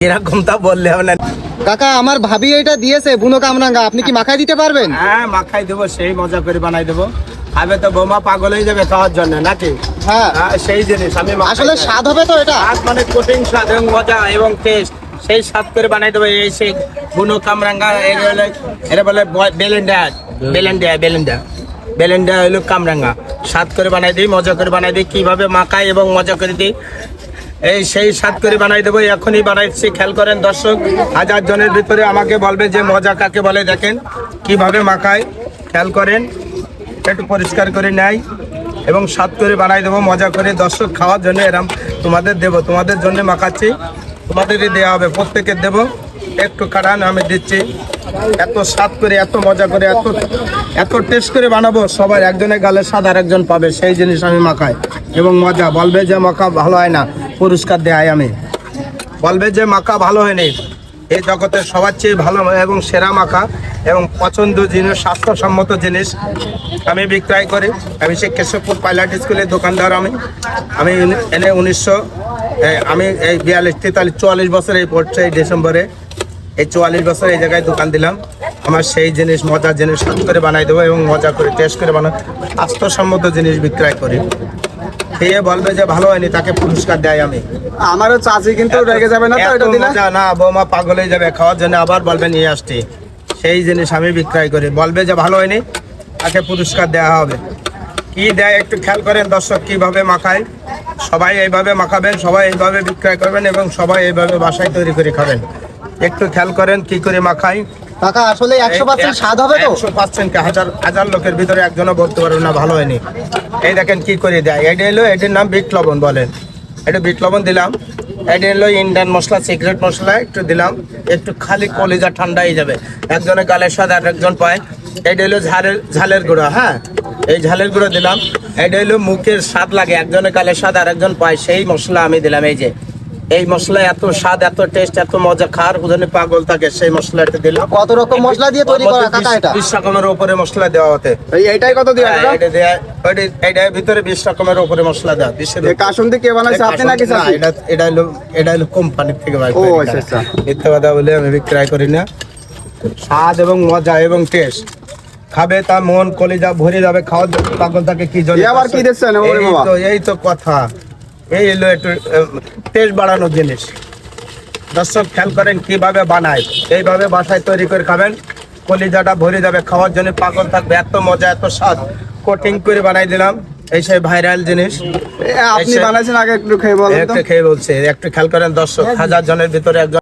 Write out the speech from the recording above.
এরকম তা বললে হবে না কাকা, আমার ভাবি এটা দিয়েছে বুনো কামরাঙ্গা, আপনি কি মাখায় দিতে পারবেন? হ্যাঁ, মাখাই দেবো, সেই মজা করে বানাই দেবো। খাবে তো বৌমা পাগল হয়ে যাবে খাওয়ার জন্য নাকি? হ্যাঁ, সেই জিনিস আমি আসলে স্বাদ হবে তো এটা? স্বাদ মানে কঠিন স্বাদ এবং মজা এবং টেস্ট সেই স্বাদ করে বানাই দেবো। এই সেই বুনো কামরাঙ্গা এটা বলে বেলেন্ডা বেলেন্ডা বেলেন্ডা বেলেন্ডা হলো কামরাঙ্গা। স্বাদ করে বানাই দিই, মজা করে বানাই দিই। কিভাবে মাখাই এবং মজা করে দিই এই সেই স্বাদ করে বানাই দেবো। এখনই বানাইছি, খেয়াল করেন দর্শক। 1000 জনের ভিতরে আমাকে বলবে যে মজা কাকে বলে। দেখেন কিভাবে মাখায়, খেয়াল করেন। একটু পরিষ্কার করে নেয় এবং স্বাদ করে বানাই দেবো মজা করে। দর্শক খাওয়ার জন্য এরম তোমাদের দেবো, তোমাদের জন্য মাখাচ্ছি, তোমাদেরই দেওয়া হবে, প্রত্যেকের দেবো। একটু কাটান, আমি দিচ্ছি। এত স্বাদ করে, এত মজা করে, এত টেস্ট করে বানাবো, সবাই একজনের গালের স্বাদ আর একজন পাবে, সেই জিনিস আমি মাখাই এবং মজা। বলবে যে মাখা ভালো হয় না, পুরস্কার দেয় আমি। বলবে যে মাখা ভালো হয়নি, এই জগতের সবার চেয়ে ভালো এবং সেরা মাখা এবং পছন্দ জিনিস, স্বাস্থ্যসম্মত জিনিস আমি বিক্রয় করি। আমি সেই কেশবপুর পাইলট স্কুলের দোকানদার। আমি এনে 1900 আমি এই 44 বছর এই পড়ছে এই ডিসেম্বরে, এই 44 বছর এই জায়গায় দোকান দিলাম। আমার সেই জিনিস, মজার জিনিস স্বাদ করে বানাই দেবো এবং মজা করে টেস্ট করে স্বাস্থ্যসম্মত জিনিস বিক্রয় করি। খেয়ে বলবে যে ভালো হয়নি, তাকে পুরস্কার দেয় আমি। আমারও চাচি কিন্তু রেগে যাবে না তো এটা দিলে? না, বৌমা পাগল হয়ে যাবে খাওয়ার জন্য, আবার বলবে নিয়ে আসতে। সেই জিনিস আমি বিক্রয় করি। বলবে যে ভালো হয়নি, তাকে পুরস্কার দেওয়া হবে। কি দেয় একটু খেয়াল করেন দর্শক, কিভাবে মাখায়। সবাই এইভাবে মাখাবেন, সবাই এইভাবে বিক্রয় করবেন এবং সবাই এইভাবে বাসায় তৈরি করে খাবেন। একটু খেয়াল করেন কি করে মাখায়। কাকা, আসলে 100% স্বাদ হবে তো? 100%। হাজার লোকের ভিতরে একজনও বলতে পারবে না ভালো হয়নি। এই দেখেন কি করে দেয়। এটা হলো, এটির নাম বিট লবণ বলেন। এটা বিট লবণ দিলাম। এটা হলো ইন্ডিয়ান মশলা, সিক্রেট মশলা একটু দিলাম। একটু খালি কলিজা ঠান্ডা হয়ে যাবে, একজনের গালের স্বাদ আর একজন পায়। এটা হলো ঝালের গুঁড়ো। হ্যাঁ, এই ঝালের গুঁড়ো দিলাম। এটা হলো মুখের স্বাদ লাগে, একজনের গালের স্বাদ আর একজন পায়, সেই মশলা আমি দিলাম। এই যে এই মশলা এত স্বাদ, এত টেস্ট, এত মজা, খাওয়ার ওজনে পাগল থাকে, সেই মশলাটা দিলাম। কত রকম মশলা দিয়ে তৈরি করা কাকা এটা? 20 রকমের উপরে মশলা দেওয়া হতে। এইটাই কত দিয়ে কাকা? এইটার ভিতরে 20 রকমের উপরে মশলা দেওয়া। কাসুন্দি কে বানাইছে, আপনি নাকি চাচি? এটা হলো কোম্পানি থেকে ভাই। ও আচ্ছা আচ্ছা। মিথ্যা কথা বলে আমি বিক্রয় করি না। স্বাদ এবং মজা এবং টেস্ট, খাবে তা মন কলিজা ভরে যাবে। খাওয়ার জন্য পাগল থাকে। কি জন্য আবার কি দিচ্ছেন? এই তো কথা। এই হলো একটু টেস্ট বাড়ানোর জিনিস। দর্শক খেয়াল করেন কিভাবে বানায়, এইভাবে বাসায় তৈরি করে খাবেন, কলিজাটা ভরে যাবে, খাওয়ার জন্য পাগল থাকবে। এত মজা, এত স্বাদ, কোটিং করে বানাই দিলাম। এই সেই ভাইরাল জিনিস আপনি বানাইছেন, আগে একটু খেয়ে বলুন তো। একটু খেয়ে বলছে, একটু খেয়াল করেন দর্শক। 1000 জনের ভিতরে একজন